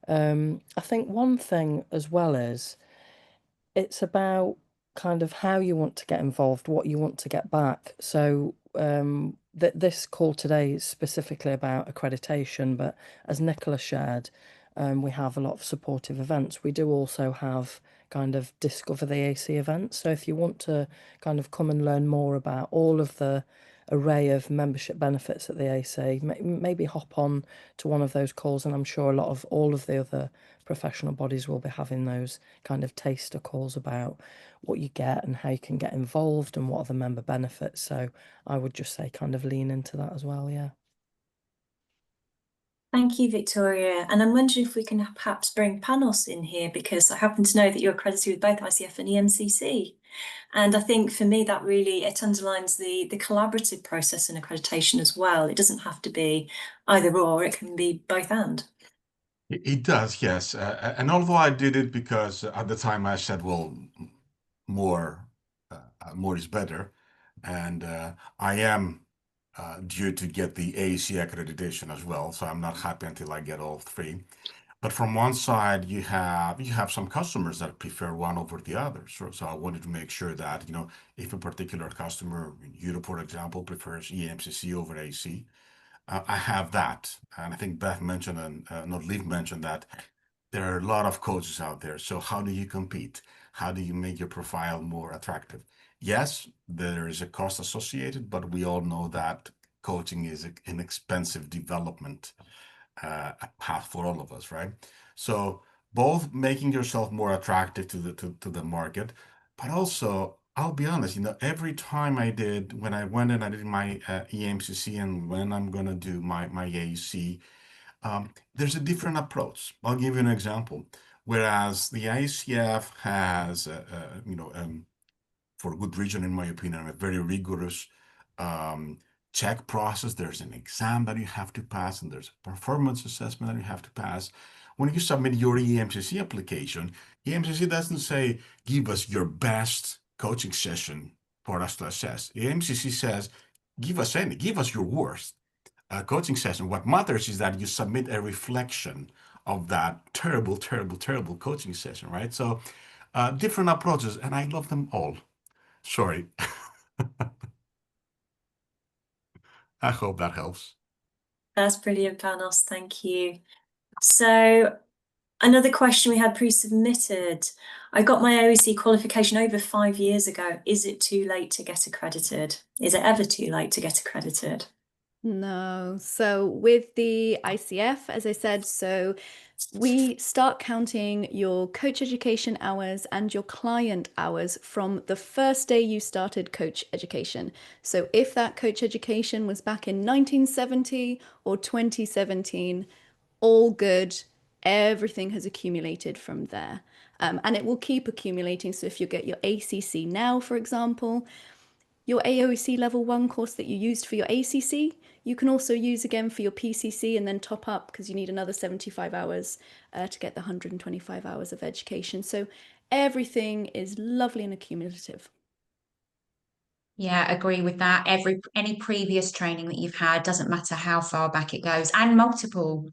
I think one thing as well is it's about kind of how you want to get involved, what you want to get back. So this call today is specifically about accreditation, but as Nicola shared, we have a lot of supportive events. We do also have kind of Discover the AC events. So if you want to kind of come and learn more about all of the array of membership benefits at the AC, maybe hop on to one of those calls, and I'm sure a lot of all of the other professional bodies will be having those kind of taster calls about what you get and how you can get involved and what are the member benefits. So I would just say kind of lean into that as well. Yeah. Thank you, Victoria. And I'm wondering if we can perhaps bring Panos in here, because I happen to know that you're accredited with both ICF and EMCC. And I think for me, that really, it underlines the collaborative process in accreditation as well. It doesn't have to be either or, it can be both and. It does, yes. And although I did it because at the time I said, well, more is better. And I am due to get the AAC accreditation as well. So I'm not happy until I get all three. But from one side, you have some customers that prefer one over the other. So I wanted to make sure that, you know, if a particular customer in Europe, for example, prefers EMCC over AC, I have that. And I think Beth mentioned, and not Liv mentioned, that there are a lot of coaches out there. So how do you compete? How do you make your profile more attractive? Yes, there is a cost associated, but we all know that coaching is an expensive development path for all of us, right? So both making yourself more attractive to the market, but also, I'll be honest, you know, every time when I went and I did my EMCC, and when I'm gonna do my AEC, there's a different approach. I'll give you an example. Whereas the ICF has, for good reason, in my opinion, a very rigorous check process. There's an exam that you have to pass, and there's a performance assessment that you have to pass. When you submit your EMCC application, EMCC doesn't say, give us your best coaching session for us to assess. EMCC says, give us your worst coaching session. What matters is that you submit a reflection of that terrible, terrible, terrible coaching session, right? So different approaches, and I love them all. Sorry. I hope that helps. That's brilliant, Panos. Thank you. So another question we had pre-submitted. I got my OEC qualification over 5 years ago. Is it too late to get accredited? Is it ever too late to get accredited? No. So with the ICF, as I said, so we start counting your coach education hours and your client hours from the first day you started coach education. So if that coach education was back in 1970 or 2017, all good. Everything has accumulated from there. And it will keep accumulating. So if you get your ACC now, for example, your AOC level 1 course that you used for your ACC, you can also use again for your PCC and then top up because you need another 75 hours to get the 125 hours of education. So everything is lovely and accumulative. Yeah, agree with that. Any previous training that you've had, doesn't matter how far back it goes, and multiple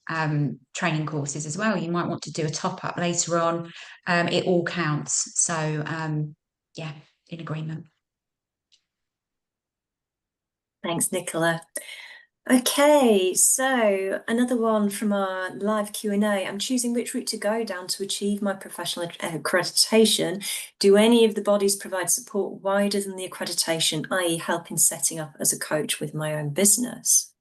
training courses as well. You might want to do a top up later on. It all counts. So yeah, in agreement. Thanks, Nicola. Okay, so another one from our live Q&A. I'm choosing which route to go down to achieve my professional accreditation. Do any of the bodies provide support wider than the accreditation, i.e. help in setting up as a coach with my own business?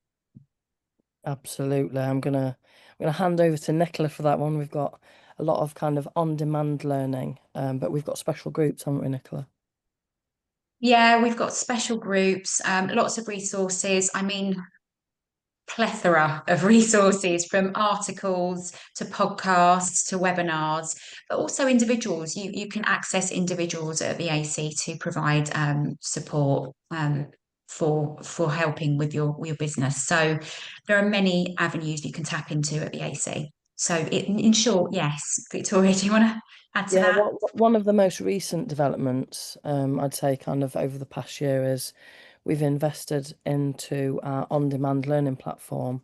Absolutely. I'm gonna hand over to Nicola for that one. We've got a lot of kind of on-demand learning, but we've got special groups, haven't we, Nicola? Yeah, we've got special groups, lots of resources. I mean, plethora of resources, from articles to podcasts to webinars, but also individuals. You can access individuals at the AC to provide support for helping with your business. So there are many avenues you can tap into at the AC. So in short, yes. Victoria, do you want to add to Yeah, that? one of the most recent developments, I'd say kind of over the past year, is we've invested into our on-demand learning platform.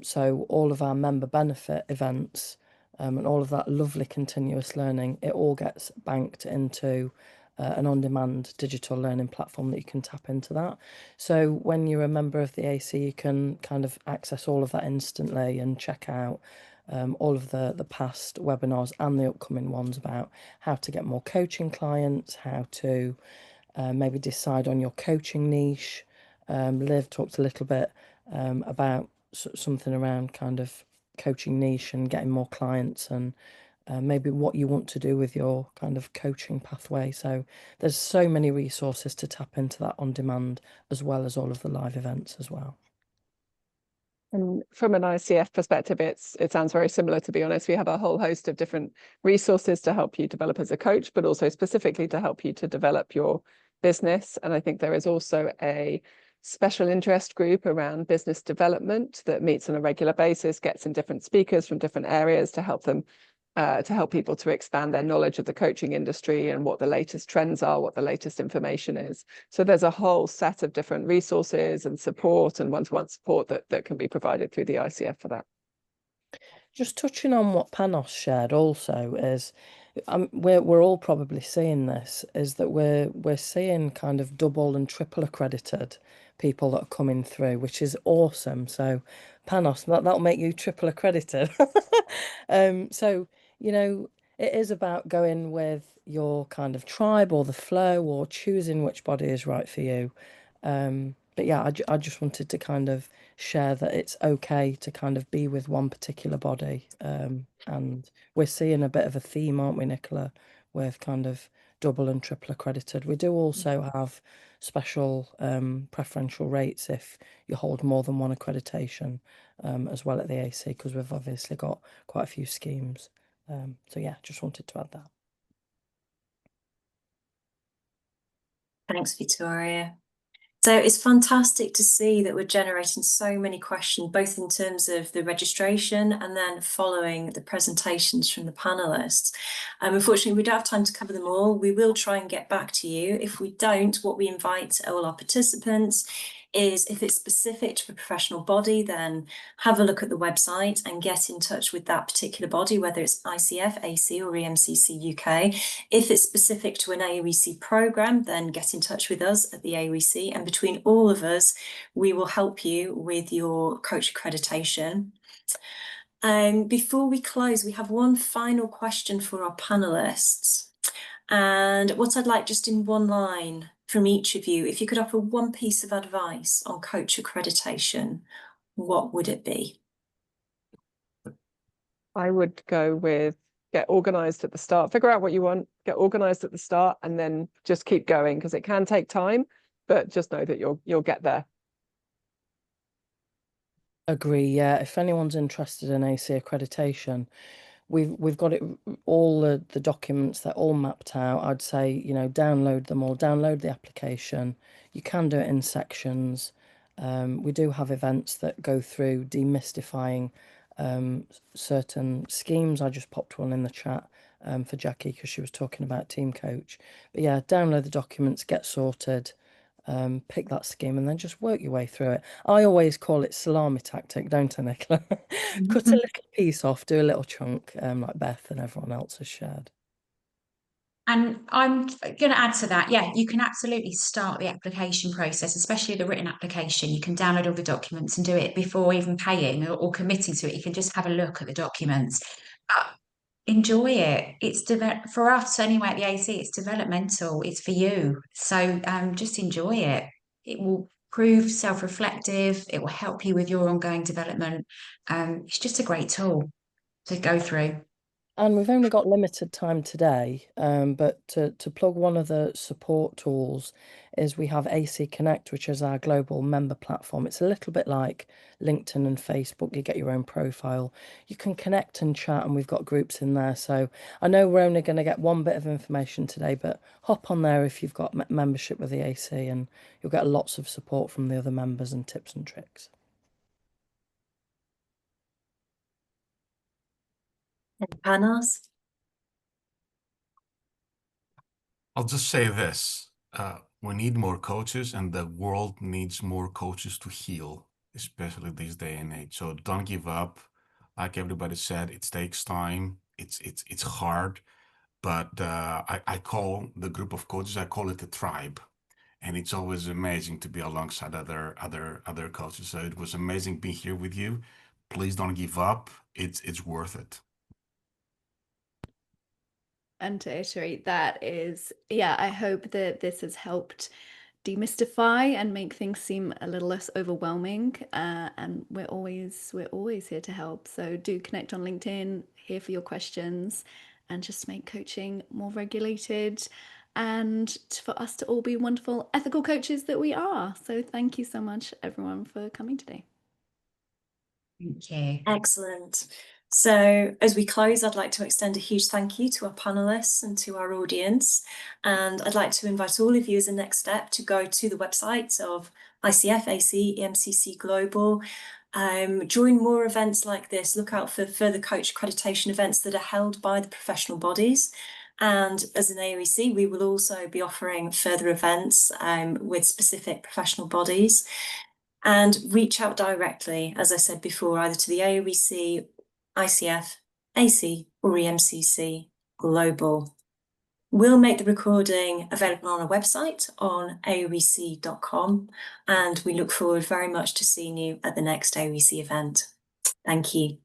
So all of our member benefit events and all of that lovely continuous learning, it all gets banked into an on-demand digital learning platform that you can tap into that. So when you're a member of the AC, you can kind of access all of that instantly and check out all of the past webinars and the upcoming ones about how to get more coaching clients, how to maybe decide on your coaching niche. Liv talked a little bit about something around kind of coaching niche and getting more clients, and maybe what you want to do with your kind of coaching pathway. So there's so many resources to tap into that on demand, as well as all of the live events as well. And from an ICF perspective, it sounds very similar, to be honest. We have a whole host of different resources to help you develop as a coach, but also specifically to help you to develop your business. And I think there is also a special interest group around business development that meets on a regular basis, gets in different speakers from different areas to help them to help people to expand their knowledge of the coaching industry and what the latest trends are, what the latest information is. So there's a whole set of different resources and support and one-to-one support that can be provided through the ICF for that. Just touching on what Panos shared also is, we're all probably seeing this, is that we're seeing kind of double and triple accredited people that are coming through, which is awesome. So Panos, that'll make you triple accredited. So, you know, it is about going with your kind of tribe or the flow, or choosing which body is right for you. But yeah, I just wanted to kind of share that it's okay to kind of be with one particular body. And we're seeing a bit of a theme, aren't we, Nicola, with kind of double and triple accredited. We do also have special preferential rates if you hold more than one accreditation as well at the AC, because we've obviously got quite a few schemes. So yeah, just wanted to add that. Thanks, Victoria. So it's fantastic to see that we're generating so many questions, both in terms of the registration and then following the presentations from the panelists. Unfortunately, we don't have time to cover them all. We will try and get back to you. If we don't, what we invite all our participants is, if it's specific to a professional body, then have a look at the website and get in touch with that particular body, whether it's ICF, AC or EMCC UK. If it's specific to an AOEC programme, then get in touch with us at the AOEC, and between all of us, we will help you with your coach accreditation. Before we close, we have one final question for our panelists. And what I'd like, just in one line, from each of you, if you could offer one piece of advice on coach accreditation, what would it be? I would go with get organized at the start, figure out what you want, get organized at the start, and then just keep going, because it can take time, but just know that you'll get there. Agree, yeah. If anyone's interested in AC accreditation, we've got it, all the documents, they're all mapped out. I'd say, you know, download them all, download the application. You can do it in sections. We do have events that go through demystifying certain schemes. I just popped one in the chat for Jackie because she was talking about team coach. But yeah, download the documents, get sorted, pick that scheme, and then just work your way through it. I always call it salami tactic, don't I, Nicola? Cut a little piece off, do a little chunk, like Beth and everyone else has shared. And I'm going to add to that, yeah, you can absolutely start the application process, especially the written application. You can download all the documents and do it before even paying or committing to it. You can just have a look at the documents. Enjoy it. It's for us anyway at the AC, it's developmental, it's for you. So just enjoy it. It will prove self-reflective, it will help you with your ongoing development. It's just a great tool to go through. And we've only got limited time today, but to plug one of the support tools is we have AC Connect, which is our global member platform. It's a little bit like LinkedIn and Facebook. You get your own profile. You can connect and chat, and we've got groups in there. So I know we're only going to get one bit of information today, but hop on there if you've got membership with the AC, and you'll get lots of support from the other members and tips and tricks. Panos? I'll just say this. We need more coaches, and the world needs more coaches to heal, especially this day and age. So don't give up. Like everybody said, it takes time. It's hard, but I call the group of coaches, I call it a tribe. And it's always amazing to be alongside other coaches. So it was amazing being here with you. Please don't give up. It's worth it. And to iterate, that is, yeah, I hope that this has helped demystify and make things seem a little less overwhelming. And we're always here to help. So do connect on LinkedIn, here for your questions, and just make coaching more regulated, and for us to all be wonderful ethical coaches that we are. So thank you so much, everyone, for coming today. Thank you. Excellent. So as we close, I'd like to extend a huge thank you to our panelists and to our audience. And I'd like to invite all of you as a next step to go to the websites of ICF, AC, EMCC Global. Join more events like this. Look out for further coach accreditation events that are held by the professional bodies. And as an AOEC, we will also be offering further events with specific professional bodies. And reach out directly, as I said before, either to the AOEC, ICF, AC, or EMCC Global. We'll make the recording available on our website on aoec.com, and we look forward very much to seeing you at the next AOEC event. Thank you.